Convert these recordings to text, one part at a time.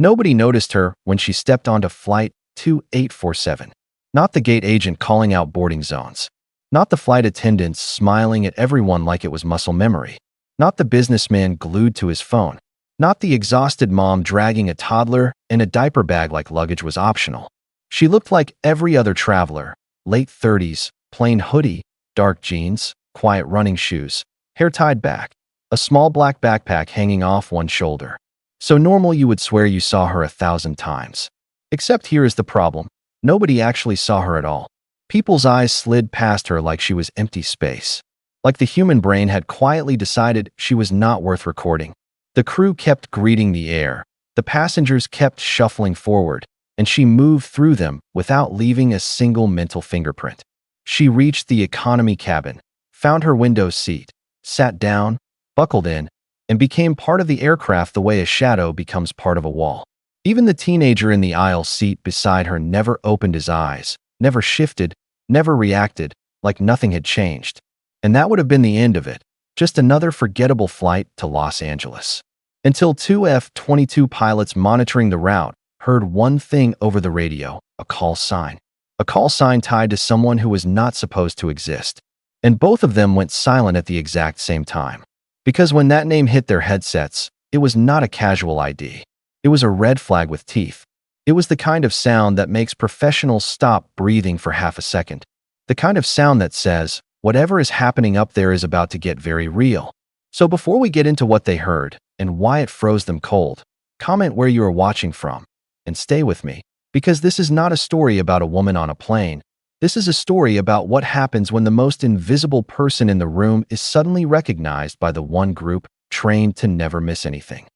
Nobody noticed her when she stepped onto Flight 2847. Not the gate agent calling out boarding zones. Not the flight attendants smiling at everyone like it was muscle memory. Not the businessman glued to his phone. Not the exhausted mom dragging a toddler in a diaper bag like luggage was optional. She looked like every other traveler, late 30s, plain hoodie, dark jeans, quiet running shoes, hair tied back, a small black backpack hanging off one shoulder. So normal you would swear you saw her 1,000 times. Except here is the problem. Nobody actually saw her at all. People's eyes slid past her like she was empty space. Like the human brain had quietly decided she was not worth recording. The crew kept greeting the air. The passengers kept shuffling forward, and she moved through them without leaving a single mental fingerprint. She reached the economy cabin, found her window seat, sat down, buckled in, and became part of the aircraft the way a shadow becomes part of a wall. Even the teenager in the aisle seat beside her never opened his eyes, never shifted, never reacted, like nothing had changed. And that would have been the end of it, just another forgettable flight to Los Angeles. Until two F-22 pilots monitoring the route heard one thing over the radio, a call sign. A call sign tied to someone who was not supposed to exist. And both of them went silent at the exact same time. Because when that name hit their headsets, it was not a casual ID. It was a red flag with teeth. It was the kind of sound that makes professionals stop breathing for half a second. The kind of sound that says, whatever is happening up there is about to get very real. So before we get into what they heard and why it froze them cold, comment where you are watching from and stay with me, because this is not a story about a woman on a plane. This is a story about what happens when the most invisible person in the room is suddenly recognized by the one group trained to never miss anything.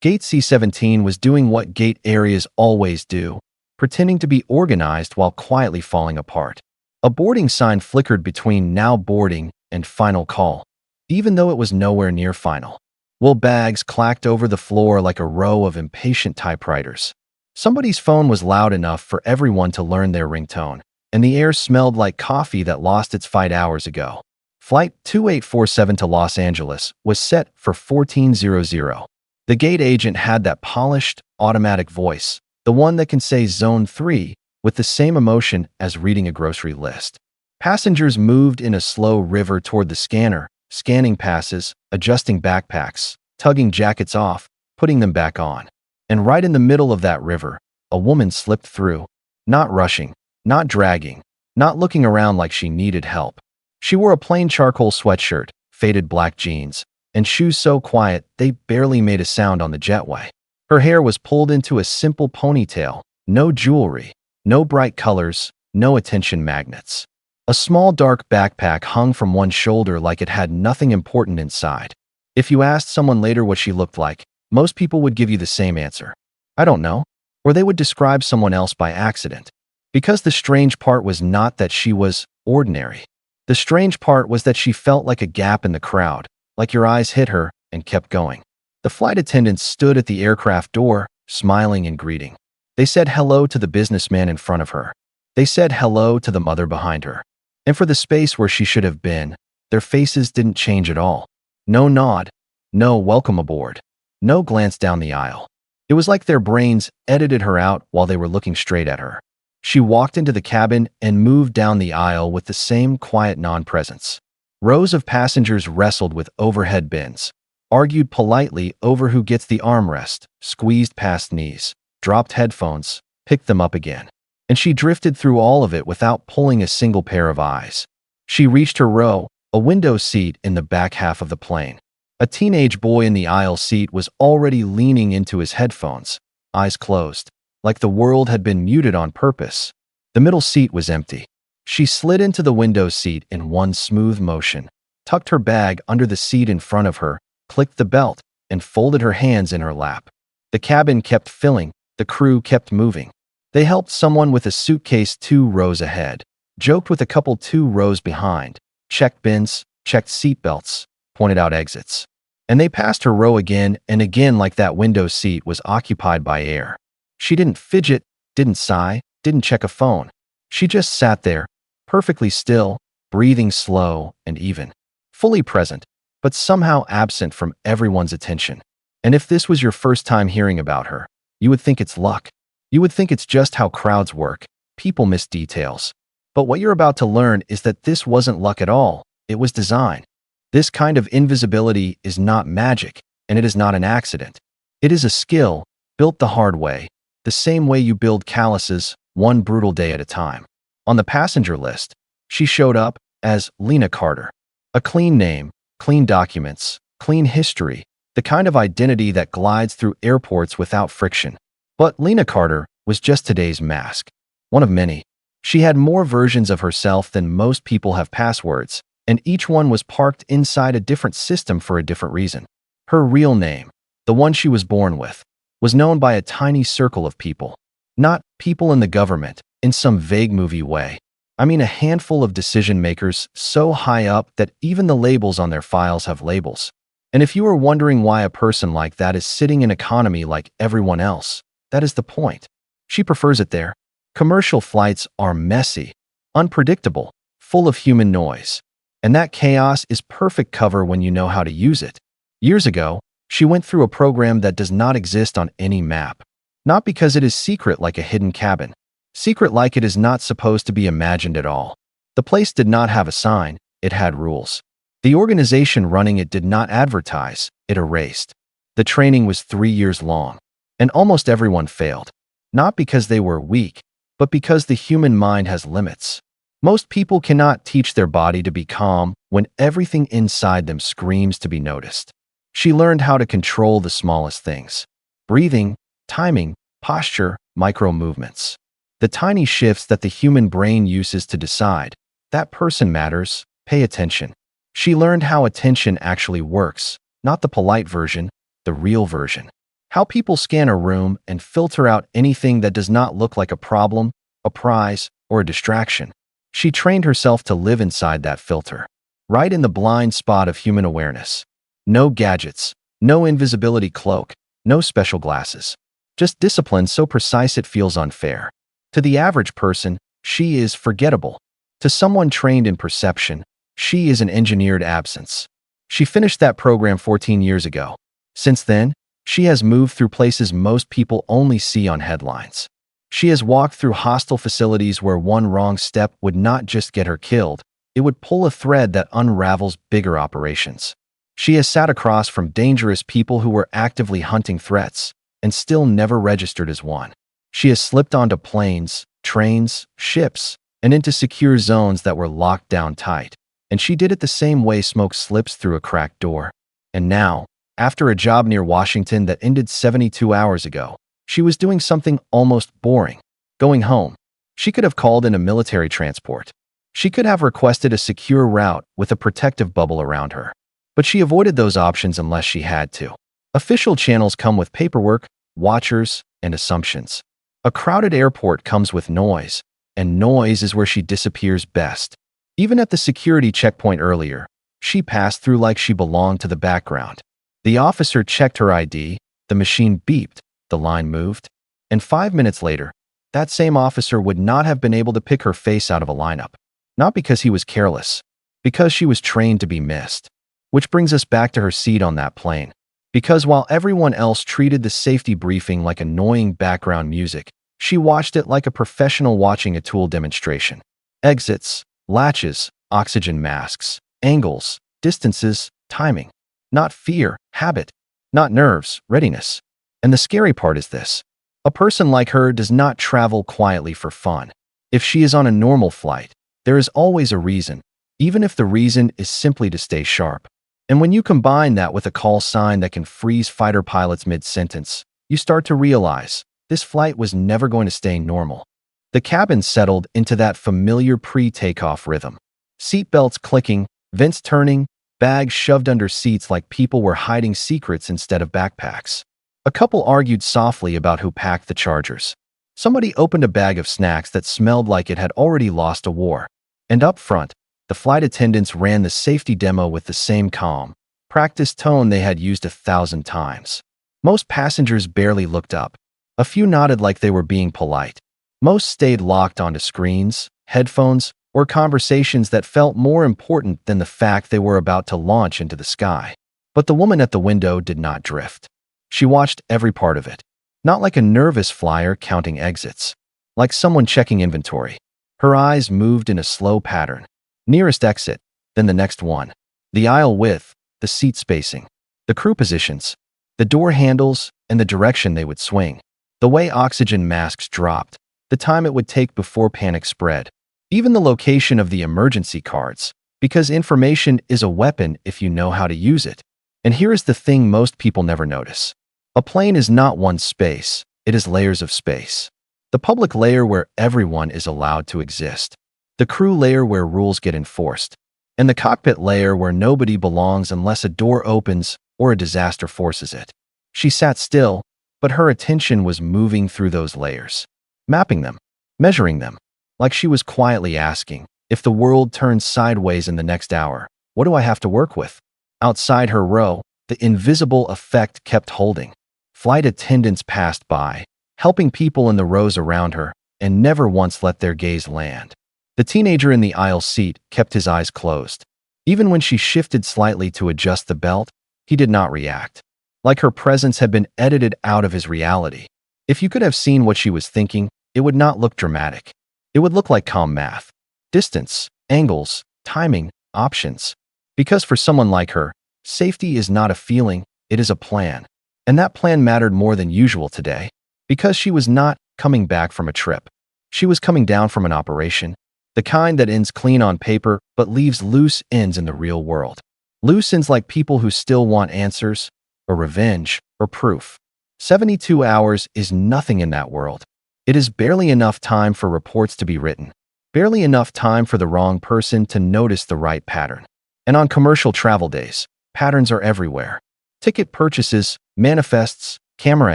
Gate C-17 was doing what gate areas always do, pretending to be organized while quietly falling apart. A boarding sign flickered between now boarding and final call, even though it was nowhere near final. Wool bags clacked over the floor like a row of impatient typewriters. Somebody's phone was loud enough for everyone to learn their ringtone, and the air smelled like coffee that lost its fight hours ago. Flight 2847 to Los Angeles was set for 1400. The gate agent had that polished, automatic voice, the one that can say Zone 3 with the same emotion as reading a grocery list. Passengers moved in a slow river toward the scanner, scanning passes, adjusting backpacks, tugging jackets off, putting them back on. And right in the middle of that river, a woman slipped through, not rushing, not dragging, not looking around like she needed help. She wore a plain charcoal sweatshirt, faded black jeans, and shoes so quiet they barely made a sound on the jetway. Her hair was pulled into a simple ponytail, no jewelry, no bright colors, no attention magnets. A small dark backpack hung from one shoulder like it had nothing important inside. If you asked someone later what she looked like, most people would give you the same answer. I don't know. Or they would describe someone else by accident. Because the strange part was not that she was ordinary. The strange part was that she felt like a gap in the crowd, like your eyes hit her and kept going. The flight attendants stood at the aircraft door, smiling and greeting. They said hello to the businessman in front of her. They said hello to the mother behind her. And for the space where she should have been, their faces didn't change at all. No nod, no welcome aboard, no glance down the aisle. It was like their brains edited her out while they were looking straight at her. She walked into the cabin and moved down the aisle with the same quiet non-presence. Rows of passengers wrestled with overhead bins, argued politely over who gets the armrest, squeezed past knees, dropped headphones, picked them up again. And she drifted through all of it without pulling a single pair of eyes. She reached her row, a window seat in the back half of the plane. A teenage boy in the aisle seat was already leaning into his headphones, eyes closed, like the world had been muted on purpose. The middle seat was empty. She slid into the window seat in one smooth motion, tucked her bag under the seat in front of her, clicked the belt, and folded her hands in her lap. The cabin kept filling, the crew kept moving. They helped someone with a suitcase 2 rows ahead, joked with a couple 2 rows behind, checked bins, checked seatbelts, pointed out exits. And they passed her row again and again like that window seat was occupied by air. She didn't fidget, didn't sigh, didn't check a phone. She just sat there, perfectly still, breathing slow and even, fully present, but somehow absent from everyone's attention. And if this was your first time hearing about her, You would think it's luck. You would think it's just how crowds work. People miss details. But what you're about to learn is that this wasn't luck at all. It was design. This kind of invisibility is not magic, and it is not an accident. It is a skill, built the hard way, the same way you build calluses, one brutal day at a time. On the passenger list, she showed up as Lena Carter. A clean name, clean documents, clean history, the kind of identity that glides through airports without friction. But Lena Carter was just today's mask. One of many. She had more versions of herself than most people have passwords, and each one was parked inside a different system for a different reason. Her real name, the one she was born with, was known by a tiny circle of people. Not people in the government, in some vague movie way. I mean a handful of decision makers so high up that even the labels on their files have labels. And if you are wondering why a person like that is sitting in economy like everyone else, that is the point. She prefers it there. Commercial flights are messy, unpredictable, full of human noise. And that chaos is perfect cover when you know how to use it. Years ago, she went through a program that does not exist on any map. Not because it is secret like a hidden cabin. Secret like it is not supposed to be imagined at all. The place did not have a sign, it had rules. The organization running it did not advertise, it erased. The training was 3 years long. And almost everyone failed. Not because they were weak, but because the human mind has limits. Most people cannot teach their body to be calm when everything inside them screams to be noticed. She learned how to control the smallest things. Breathing, timing, posture, micro movements. The tiny shifts that the human brain uses to decide, that person matters, pay attention. She learned how attention actually works, not the polite version, the real version. How people scan a room and filter out anything that does not look like a problem, a prize, or a distraction. She trained herself to live inside that filter, right in the blind spot of human awareness. No gadgets, no invisibility cloak, no special glasses. Just discipline so precise it feels unfair. To the average person, she is forgettable. To someone trained in perception, she is an engineered absence. She finished that program 14 years ago. Since then, she has moved through places most people only see on headlines. She has walked through hostile facilities where one wrong step would not just get her killed, it would pull a thread that unravels bigger operations. She has sat across from dangerous people who were actively hunting threats and still never registered as one. She has slipped onto planes, trains, ships, and into secure zones that were locked down tight. And she did it the same way smoke slips through a cracked door. And now, after a job near Washington that ended 72 hours ago, she was doing something almost boring. Going home. She could have called in a military transport. She could have requested a secure route with a protective bubble around her. But she avoided those options unless she had to. Official channels come with paperwork, watchers, and assumptions. A crowded airport comes with noise, and noise is where she disappears best. Even at the security checkpoint earlier, she passed through like she belonged to the background. The officer checked her ID, the machine beeped, the line moved, and 5 minutes later, that same officer would not have been able to pick her face out of a lineup. Not because he was careless, because she was trained to be missed. Which brings us back to her seat on that plane. Because while everyone else treated the safety briefing like annoying background music, she watched it like a professional watching a tool demonstration. Exits, latches, oxygen masks, angles, distances, timing. Not fear, habit. Not nerves, readiness. And the scary part is this. A person like her does not travel quietly for fun. If she is on a normal flight, there is always a reason, even if the reason is simply to stay sharp. And when you combine that with a call sign that can freeze fighter pilots mid-sentence, you start to realize this flight was never going to stay normal. The cabin settled into that familiar pre-takeoff rhythm. Seatbelts clicking, vents turning, bags shoved under seats like people were hiding secrets instead of backpacks. A couple argued softly about who packed the chargers. Somebody opened a bag of snacks that smelled like it had already lost a war. And up front, the flight attendants ran the safety demo with the same calm, practiced tone they had used 1,000 times. Most passengers barely looked up. A few nodded like they were being polite. Most stayed locked onto screens, headphones, or conversations that felt more important than the fact they were about to launch into the sky. But the woman at the window did not drift. She watched every part of it. Not like a nervous flyer counting exits. Like someone checking inventory. Her eyes moved in a slow pattern. Nearest exit, then the next one. The aisle width, the seat spacing, the crew positions, the door handles, and the direction they would swing. The way oxygen masks dropped, the time it would take before panic spread. Even the location of the emergency cards, because information is a weapon if you know how to use it. And here is the thing most people never notice. A plane is not one space, it is layers of space. The public layer where everyone is allowed to exist. The crew layer where rules get enforced. And the cockpit layer where nobody belongs unless a door opens or a disaster forces it. She sat still, but her attention was moving through those layers. Mapping them, measuring them, like she was quietly asking, if the world turns sideways in the next hour, what do I have to work with? Outside her row, the invisible effect kept holding. Flight attendants passed by, helping people in the rows around her, and never once let their gaze land. The teenager in the aisle seat kept his eyes closed. Even when she shifted slightly to adjust the belt, he did not react. Like her presence had been edited out of his reality. If you could have seen what she was thinking, it would not look dramatic. It would look like calm math. Distance, angles, timing, options. Because for someone like her, safety is not a feeling, it is a plan. And that plan mattered more than usual today. Because she was not coming back from a trip. She was coming down from an operation. The kind that ends clean on paper but leaves loose ends in the real world. Loose ends like people who still want answers, or revenge, or proof. 72 hours is nothing in that world. It is barely enough time for reports to be written. Barely enough time for the wrong person to notice the right pattern. And on commercial travel days, patterns are everywhere. Ticket purchases, manifests, camera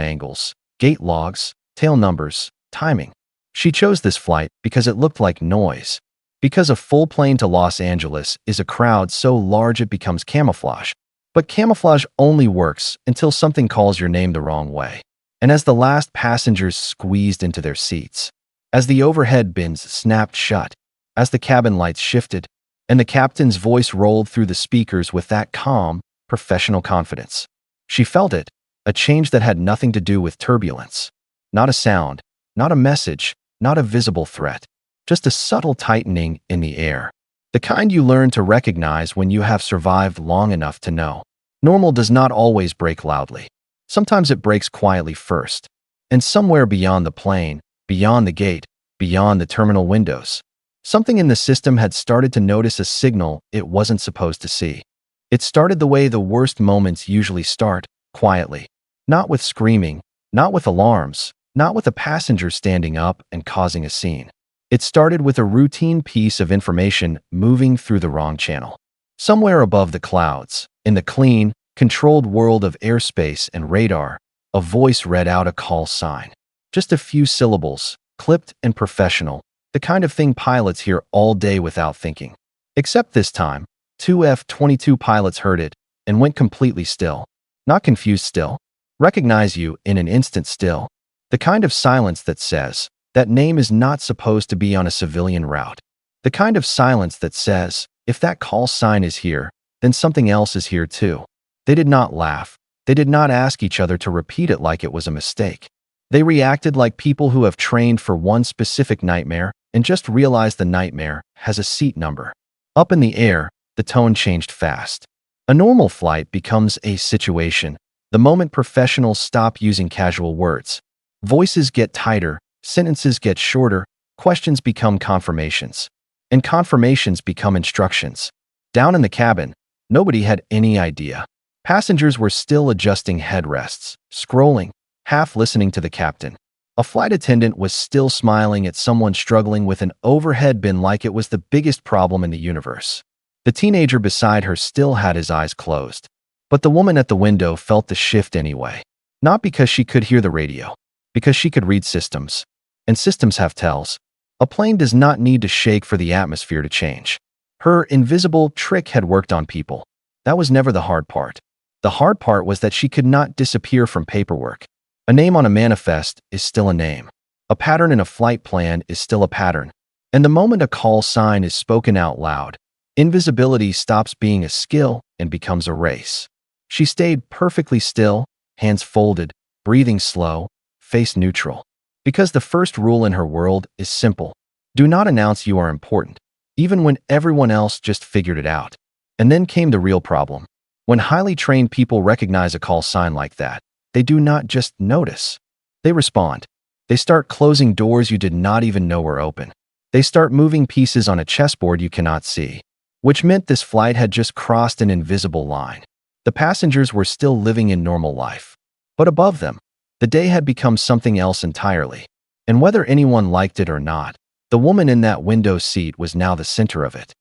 angles, gate logs, tail numbers, timing. She chose this flight because it looked like noise. Because a full plane to Los Angeles is a crowd so large it becomes camouflage. But camouflage only works until something calls your name the wrong way. And as the last passengers squeezed into their seats, as the overhead bins snapped shut, as the cabin lights shifted, and the captain's voice rolled through the speakers with that calm, professional confidence. She felt it, a change that had nothing to do with turbulence. Not a sound, not a message, not a visible threat, just a subtle tightening in the air. The kind you learn to recognize when you have survived long enough to know. Normal does not always break loudly. Sometimes it breaks quietly first. And somewhere beyond the plane, beyond the gate, beyond the terminal windows, something in the system had started to notice a signal it wasn't supposed to see. It started the way the worst moments usually start, quietly. Not with screaming, not with alarms, not with a passenger standing up and causing a scene. It started with a routine piece of information moving through the wrong channel. Somewhere above the clouds, in the clean, controlled world of airspace and radar, a voice read out a call sign. Just a few syllables, clipped and professional, the kind of thing pilots hear all day without thinking. Except this time, two F-22 pilots heard it and went completely still. Not confused still. Recognize you in an instant still. The kind of silence that says, that name is not supposed to be on a civilian route. The kind of silence that says, if that call sign is here, then something else is here too. They did not laugh. They did not ask each other to repeat it like it was a mistake. They reacted like people who have trained for one specific nightmare and just realized the nightmare has a seat number. Up in the air, the tone changed fast. A normal flight becomes a situation the moment professionals stop using casual words. Voices get tighter, sentences get shorter, questions become confirmations, and confirmations become instructions. Down in the cabin, nobody had any idea. Passengers were still adjusting headrests, scrolling, half listening to the captain. A flight attendant was still smiling at someone struggling with an overhead bin like it was the biggest problem in the universe. The teenager beside her still had his eyes closed. But the woman at the window felt the shift anyway. Not because she could hear the radio. Because she could read systems. And systems have tells. A plane does not need to shake for the atmosphere to change. Her invisible trick had worked on people. That was never the hard part. The hard part was that she could not disappear from paperwork. A name on a manifest is still a name. A pattern in a flight plan is still a pattern. And the moment a call sign is spoken out loud, invisibility stops being a skill and becomes a race. She stayed perfectly still, hands folded, breathing slow, face neutral. Because the first rule in her world is simple. Do not announce you are important, even when everyone else just figured it out. And then came the real problem. When highly trained people recognize a call sign like that, they do not just notice. They respond. They start closing doors you did not even know were open. They start moving pieces on a chessboard you cannot see, which meant this flight had just crossed an invisible line. The passengers were still living in normal life. But above them, the day had become something else entirely. And whether anyone liked it or not, the woman in that window seat was now the center of it.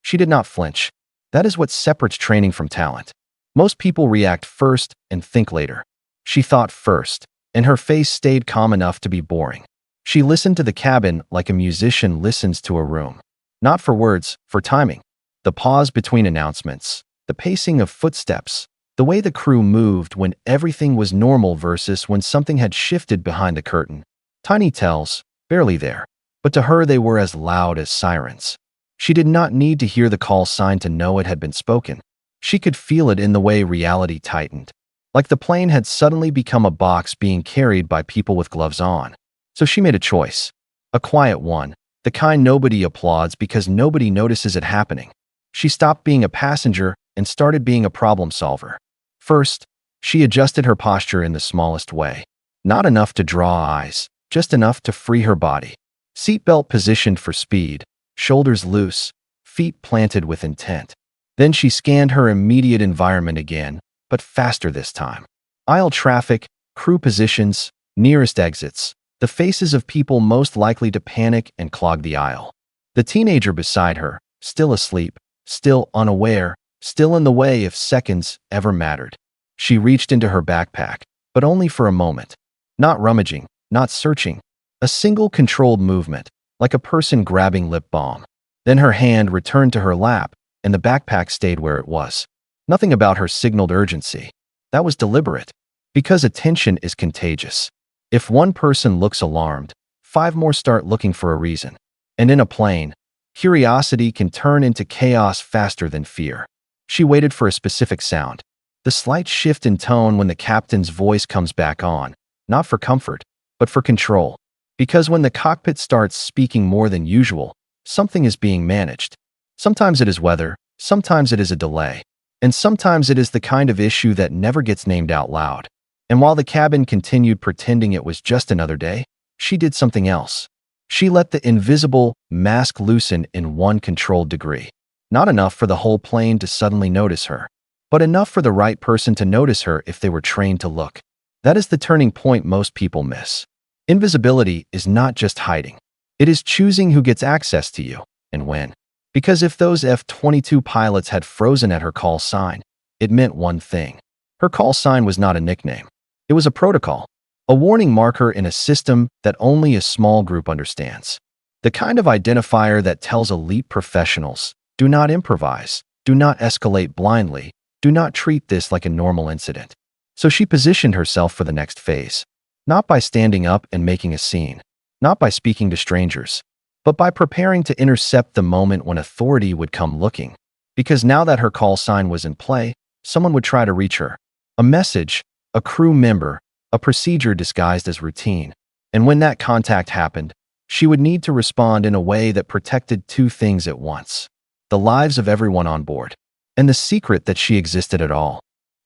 She did not flinch. That is what separates training from talent. Most people react first and think later. She thought first, and her face stayed calm enough to be boring. She listened to the cabin like a musician listens to a room. Not for words, for timing. The pause between announcements, the pacing of footsteps, the way the crew moved when everything was normal versus when something had shifted behind the curtain. Tiny tells, barely there, but to her they were as loud as sirens. She did not need to hear the call sign to know it had been spoken. She could feel it in the way reality tightened. Like the plane had suddenly become a box being carried by people with gloves on. So she made a choice. A quiet one, the kind nobody applauds because nobody notices it happening. She stopped being a passenger and started being a problem solver. First, she adjusted her posture in the smallest way. Not enough to draw eyes, just enough to free her body. Seatbelt positioned for speed, shoulders loose, feet planted with intent. Then she scanned her immediate environment again, but faster this time. Aisle traffic, crew positions, nearest exits, the faces of people most likely to panic and clog the aisle. The teenager beside her, still asleep, still unaware, still in the way if seconds ever mattered. She reached into her backpack, but only for a moment. Not rummaging, not searching. A single controlled movement, like a person grabbing lip balm. Then her hand returned to her lap, and the backpack stayed where it was. Nothing about her signaled urgency. That was deliberate. Because attention is contagious. If one person looks alarmed, 5 more start looking for a reason. And in a plane, curiosity can turn into chaos faster than fear. She waited for a specific sound. The slight shift in tone when the captain's voice comes back on, not for comfort, but for control. Because when the cockpit starts speaking more than usual, something is being managed. Sometimes it is weather, sometimes it is a delay, and sometimes it is the kind of issue that never gets named out loud. And while the cabin continued pretending it was just another day, she did something else. She let the invisible mask loosen in one controlled degree. Not enough for the whole plane to suddenly notice her, but enough for the right person to notice her if they were trained to look. That is the turning point most people miss. Invisibility is not just hiding. It is choosing who gets access to you, and when. Because if those F-22 pilots had frozen at her call sign, it meant one thing. Her call sign was not a nickname. It was a protocol, a warning marker in a system that only a small group understands. The kind of identifier that tells elite professionals, do not improvise, do not escalate blindly, do not treat this like a normal incident. So she positioned herself for the next phase. Not by standing up and making a scene, not by speaking to strangers, but by preparing to intercept the moment when authority would come looking. Because now that her call sign was in play, someone would try to reach her. A message, a crew member, a procedure disguised as routine. And when that contact happened, she would need to respond in a way that protected 2 things at once. The lives of everyone on board, and the secret that she existed at all.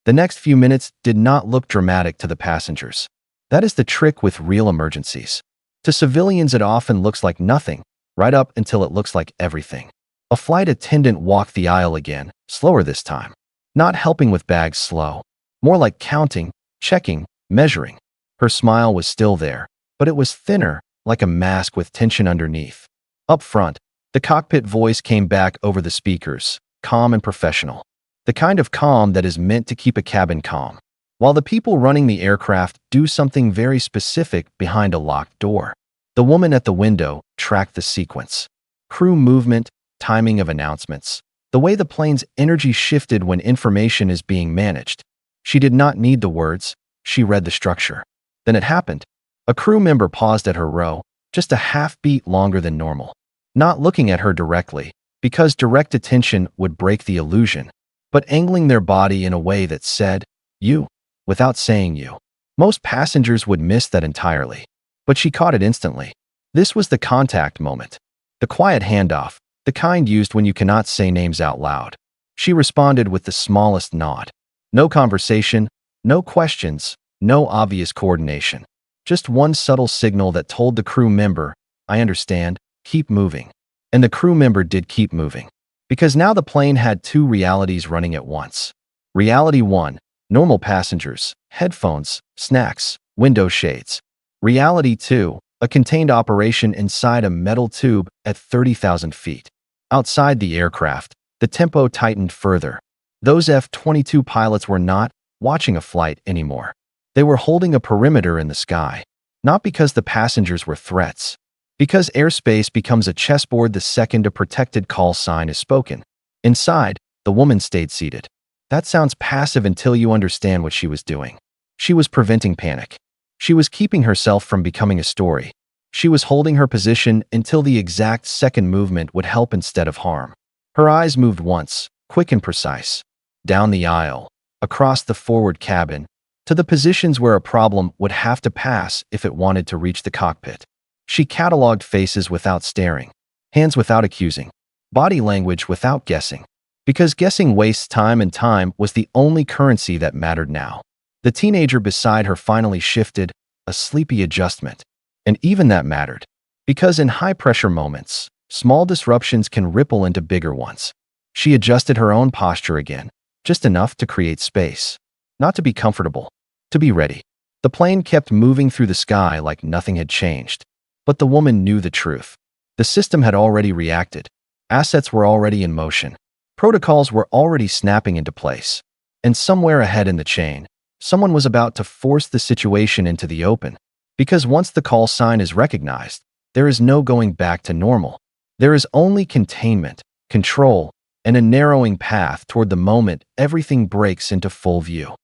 The next few minutes did not look dramatic to the passengers. That is the trick with real emergencies. To civilians it often looks like nothing, right up until it looks like everything. A flight attendant walked the aisle again, slower this time. Not helping with bags slow. More like counting, checking, measuring. Her smile was still there, but it was thinner, like a mask with tension underneath. Up front, the cockpit voice came back over the speakers, calm and professional. The kind of calm that is meant to keep a cabin calm, while the people running the aircraft do something very specific behind a locked door. The woman at the window tracked the sequence. Crew movement, timing of announcements, the way the plane's energy shifted when information is being managed. She did not need the words, she read the structure. Then it happened. A crew member paused at her row, just a half beat longer than normal. Not looking at her directly, because direct attention would break the illusion, but angling their body in a way that said, you, without saying you. Most passengers would miss that entirely. But she caught it instantly. This was the contact moment. The quiet handoff, the kind used when you cannot say names out loud. She responded with the smallest nod. No conversation, no questions, no obvious coordination. Just one subtle signal that told the crew member, "I understand, keep moving." And the crew member did keep moving. Because now the plane had two realities running at once. Reality 1, normal passengers, headphones, snacks, window shades. Reality 2, a contained operation inside a metal tube at 30,000 feet. Outside the aircraft, the tempo tightened further. Those F-22 pilots were not watching a flight anymore. They were holding a perimeter in the sky. Not because the passengers were threats. Because airspace becomes a chessboard the second a protected call sign is spoken. Inside, the woman stayed seated. That sounds passive until you understand what she was doing. She was preventing panic. She was keeping herself from becoming a story. She was holding her position until the exact second movement would help instead of harm. Her eyes moved once, quick and precise. Down the aisle, across the forward cabin, to the positions where a problem would have to pass if it wanted to reach the cockpit. She cataloged faces without staring, hands without accusing, body language without guessing. Because guessing wastes time and time was the only currency that mattered now. The teenager beside her finally shifted, a sleepy adjustment. And even that mattered. Because in high-pressure moments, small disruptions can ripple into bigger ones. She adjusted her own posture again, just enough to create space. Not to be comfortable, to be ready. The plane kept moving through the sky like nothing had changed. But the woman knew the truth. The system had already reacted. Assets were already in motion. Protocols were already snapping into place. And somewhere ahead in the chain, someone was about to force the situation into the open. Because once the call sign is recognized, there is no going back to normal. There is only containment, control, and a narrowing path toward the moment everything breaks into full view.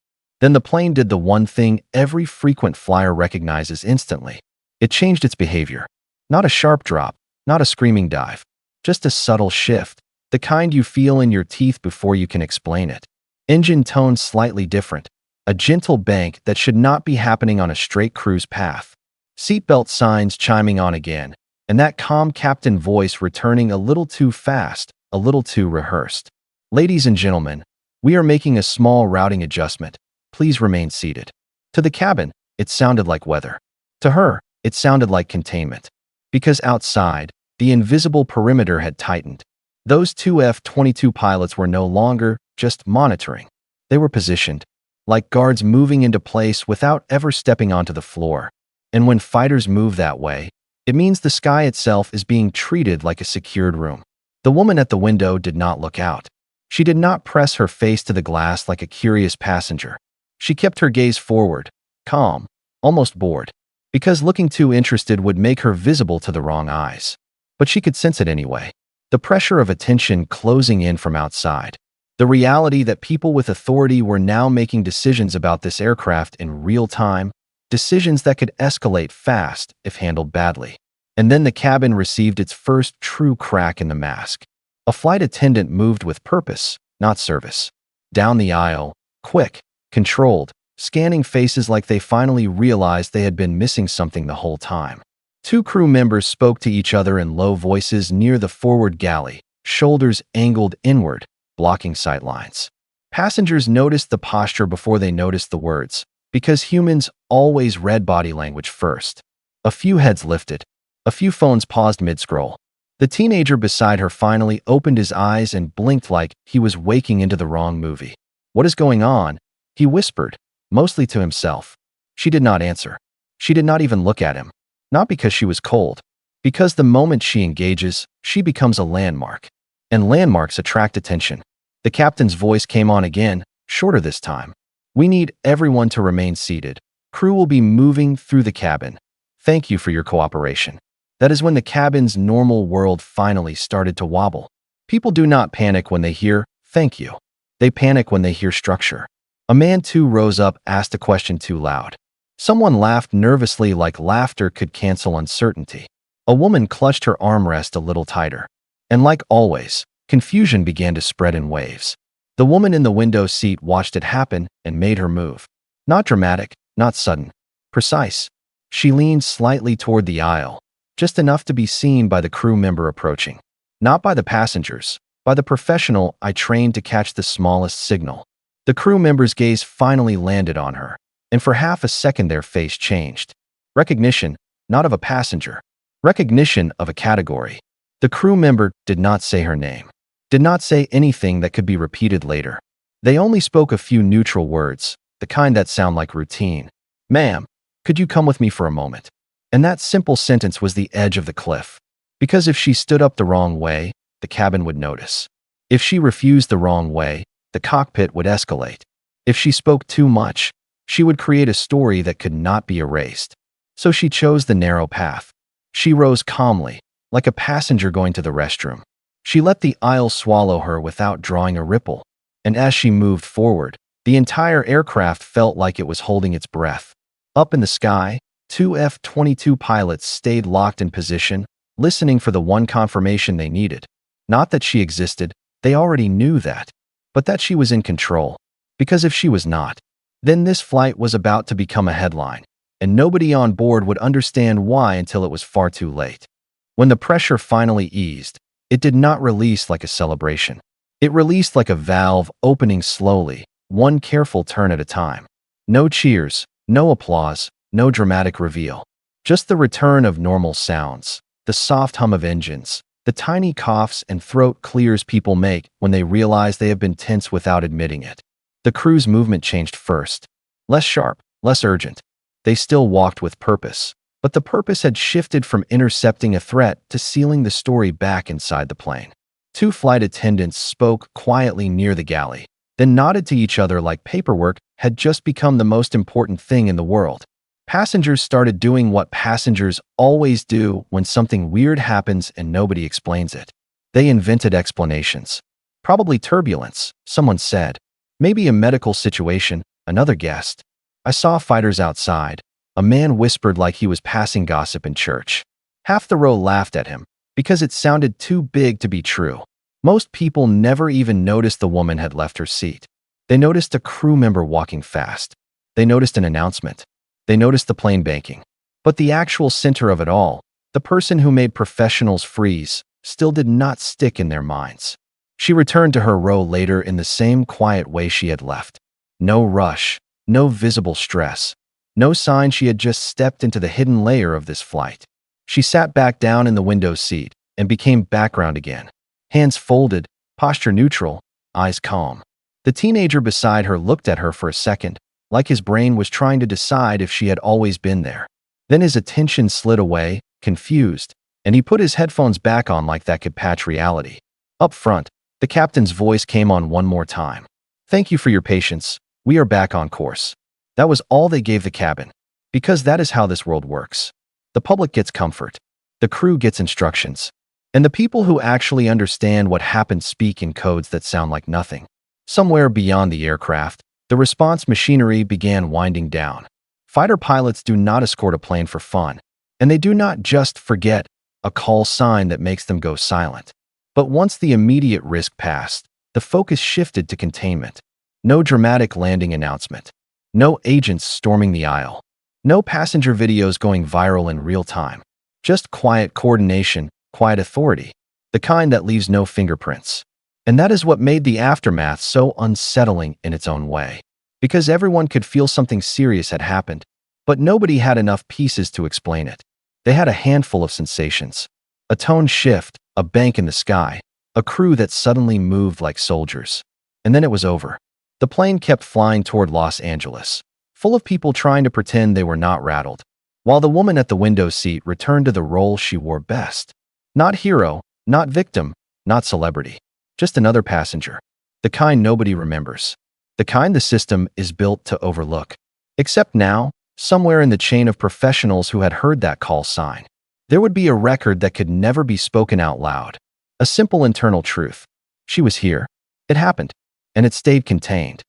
Then the plane did the one thing every frequent flyer recognizes instantly. It changed its behavior. Not a sharp drop, not a screaming dive, just a subtle shift, the kind you feel in your teeth before you can explain it. Engine tone slightly different, a gentle bank that should not be happening on a straight cruise path. Seatbelt signs chiming on again, and that calm captain voice returning a little too fast, a little too rehearsed. "Ladies and gentlemen, we are making a small routing adjustment. Please remain seated." To the cabin, it sounded like weather. To her, it sounded like containment. Because outside, the invisible perimeter had tightened. Those two F-22 pilots were no longer just monitoring. They were positioned, like guards moving into place without ever stepping onto the floor. And when fighters move that way, it means the sky itself is being treated like a secured room. The woman at the window did not look out. She did not press her face to the glass like a curious passenger. She kept her gaze forward, calm, almost bored. Because looking too interested would make her visible to the wrong eyes. But she could sense it anyway. The pressure of attention closing in from outside. The reality that people with authority were now making decisions about this aircraft in real time, decisions that could escalate fast if handled badly. And then the cabin received its first true crack in the mask. A flight attendant moved with purpose, not service. Down the aisle, quick, controlled, scanning faces like they finally realized they had been missing something the whole time. Two crew members spoke to each other in low voices near the forward galley, shoulders angled inward, blocking sight lines. Passengers noticed the posture before they noticed the words, because humans always read body language first. A few heads lifted. A few phones paused mid-scroll. The teenager beside her finally opened his eyes and blinked like he was waking into the wrong movie. "What is going on?" he whispered, mostly to himself. She did not answer. She did not even look at him. Not because she was cold. Because the moment she engages, she becomes a landmark. And landmarks attract attention. The captain's voice came on again, shorter this time. "We need everyone to remain seated. Crew will be moving through the cabin. Thank you for your cooperation." That is when the cabin's normal world finally started to wobble. People do not panic when they hear, "Thank you." They panic when they hear structure. A man too rose up, asked a question too loud. Someone laughed nervously like laughter could cancel uncertainty. A woman clutched her armrest a little tighter. And like always, confusion began to spread in waves. The woman in the window seat watched it happen and made her move. Not dramatic, not sudden. Precise. She leaned slightly toward the aisle, just enough to be seen by the crew member approaching. Not by the passengers, by the professional I trained to catch the smallest signal. The crew member's gaze finally landed on her, and for half a second their face changed. Recognition, not of a passenger. Recognition of a category. The crew member did not say her name, did not say anything that could be repeated later. They only spoke a few neutral words, the kind that sound like routine. "Ma'am, could you come with me for a moment?" And that simple sentence was the edge of the cliff. Because if she stood up the wrong way, the cabin would notice. If she refused the wrong way, the cockpit would escalate. If she spoke too much, she would create a story that could not be erased. So she chose the narrow path. She rose calmly, like a passenger going to the restroom. She let the aisle swallow her without drawing a ripple. And as she moved forward, the entire aircraft felt like it was holding its breath. Up in the sky, two F-22 pilots stayed locked in position, listening for the one confirmation they needed. Not that she existed, they already knew that, but that she was in control. Because if she was not, then this flight was about to become a headline, and nobody on board would understand why until it was far too late. When the pressure finally eased, it did not release like a celebration. It released like a valve opening slowly, one careful turn at a time. No cheers, no applause, no dramatic reveal. Just the return of normal sounds, the soft hum of engines, the tiny coughs and throat clears people make when they realize they have been tense without admitting it. The crew's movement changed first. Less sharp, less urgent. They still walked with purpose, but the purpose had shifted from intercepting a threat to sealing the story back inside the plane. Two flight attendants spoke quietly near the galley, then nodded to each other like paperwork had just become the most important thing in the world. Passengers started doing what passengers always do when something weird happens and nobody explains it. They invented explanations. Probably turbulence, someone said. Maybe a medical situation, another guessed. I saw fighters outside. A man whispered like he was passing gossip in church. Half the row laughed at him, because it sounded too big to be true. Most people never even noticed the woman had left her seat. They noticed a crew member walking fast. They noticed an announcement. They noticed the plane banking. But the actual center of it all, the person who made professionals freeze, still did not stick in their minds. She returned to her row later in the same quiet way she had left. No rush, no visible stress, no sign she had just stepped into the hidden layer of this flight. She sat back down in the window seat and became background again. Hands folded, posture neutral, eyes calm. The teenager beside her looked at her for a second, like his brain was trying to decide if she had always been there. Then his attention slid away, confused, and he put his headphones back on like that could patch reality. Up front, the captain's voice came on one more time. "Thank you for your patience. We are back on course." That was all they gave the cabin. Because that is how this world works. The public gets comfort. The crew gets instructions. And the people who actually understand what happened speak in codes that sound like nothing. Somewhere beyond the aircraft, the response machinery began winding down. Fighter pilots do not escort a plane for fun, and they do not just forget a call sign that makes them go silent. But once the immediate risk passed, the focus shifted to containment. No dramatic landing announcement. No agents storming the aisle. No passenger videos going viral in real time. Just quiet coordination, quiet authority, the kind that leaves no fingerprints. And that is what made the aftermath so unsettling in its own way. Because everyone could feel something serious had happened, but nobody had enough pieces to explain it. They had a handful of sensations. A tone shift, a bank in the sky, a crew that suddenly moved like soldiers. And then it was over. The plane kept flying toward Los Angeles, full of people trying to pretend they were not rattled, while the woman at the window seat returned to the role she wore best. Not hero, not victim, not celebrity. Just another passenger. The kind nobody remembers. The kind the system is built to overlook. Except now, somewhere in the chain of professionals who had heard that call sign, there would be a record that could never be spoken out loud. A simple internal truth. She was here. It happened. And it stayed contained.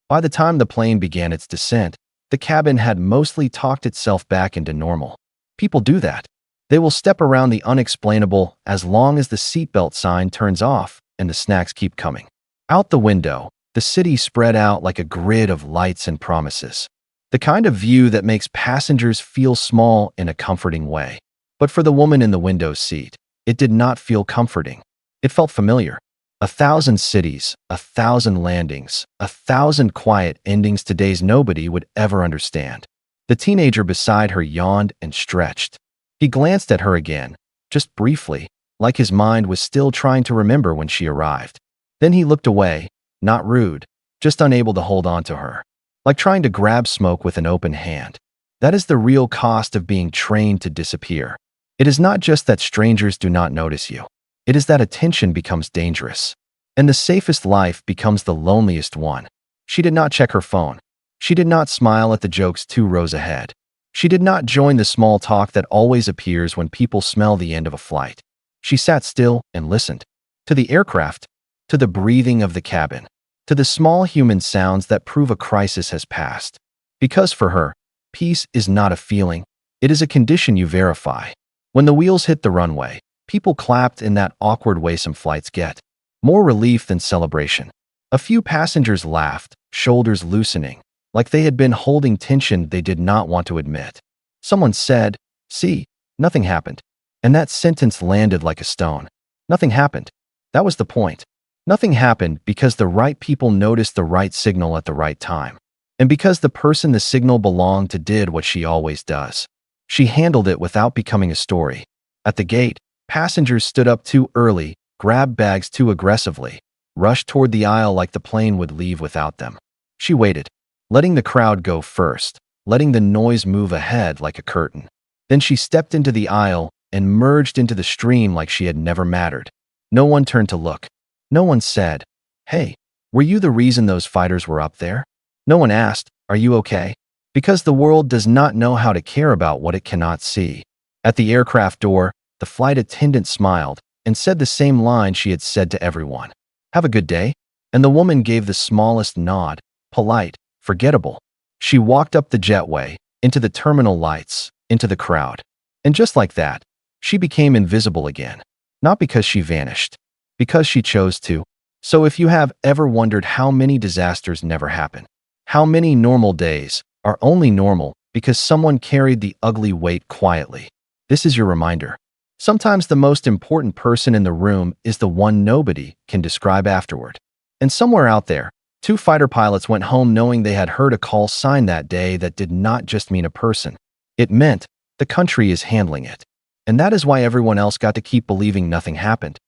By the time the plane began its descent, the cabin had mostly talked itself back into normal. People do that. They will step around the unexplainable as long as the seatbelt sign turns off and the snacks keep coming. Out the window, the city spread out like a grid of lights and promises. The kind of view that makes passengers feel small in a comforting way. But for the woman in the window seat, it did not feel comforting. It felt familiar. 1,000 cities, 1,000 landings, 1,000 quiet endings to days nobody would ever understand. The teenager beside her yawned and stretched. He glanced at her again, just briefly, like his mind was still trying to remember when she arrived. Then he looked away, not rude, just unable to hold on to her, like trying to grab smoke with an open hand. That is the real cost of being trained to disappear. It is not just that strangers do not notice you. It is that attention becomes dangerous. And the safest life becomes the loneliest one. She did not check her phone. She did not smile at the jokes 2 rows ahead. She did not join the small talk that always appears when people smell the end of a flight. She sat still and listened. To the aircraft, to the breathing of the cabin, to the small human sounds that prove a crisis has passed. Because for her, peace is not a feeling, it is a condition you verify. When the wheels hit the runway, people clapped in that awkward way some flights get. More relief than celebration. A few passengers laughed, shoulders loosening, like they had been holding tension they did not want to admit. Someone said, "See, nothing happened." And that sentence landed like a stone. Nothing happened. That was the point. Nothing happened because the right people noticed the right signal at the right time. And because the person the signal belonged to did what she always does. She handled it without becoming a story. At the gate, passengers stood up too early, grabbed bags too aggressively, rushed toward the aisle like the plane would leave without them. She waited, letting the crowd go first, letting the noise move ahead like a curtain. Then she stepped into the aisle and merged into the stream like she had never mattered. No one turned to look. No one said, "Hey, were you the reason those fighters were up there?" No one asked, "Are you okay?" Because the world does not know how to care about what it cannot see. At the aircraft door, the flight attendant smiled and said the same line she had said to everyone. "Have a good day." And the woman gave the smallest nod, polite, forgettable. She walked up the jetway, into the terminal lights, into the crowd. And just like that, she became invisible again. Not because she vanished, because she chose to. So if you have ever wondered how many disasters never happen, how many normal days are only normal because someone carried the ugly weight quietly, this is your reminder. Sometimes the most important person in the room is the one nobody can describe afterward. And somewhere out there, 2 fighter pilots went home knowing they had heard a call sign that day that did not just mean a person. It meant the country is handling it. And that is why everyone else got to keep believing nothing happened.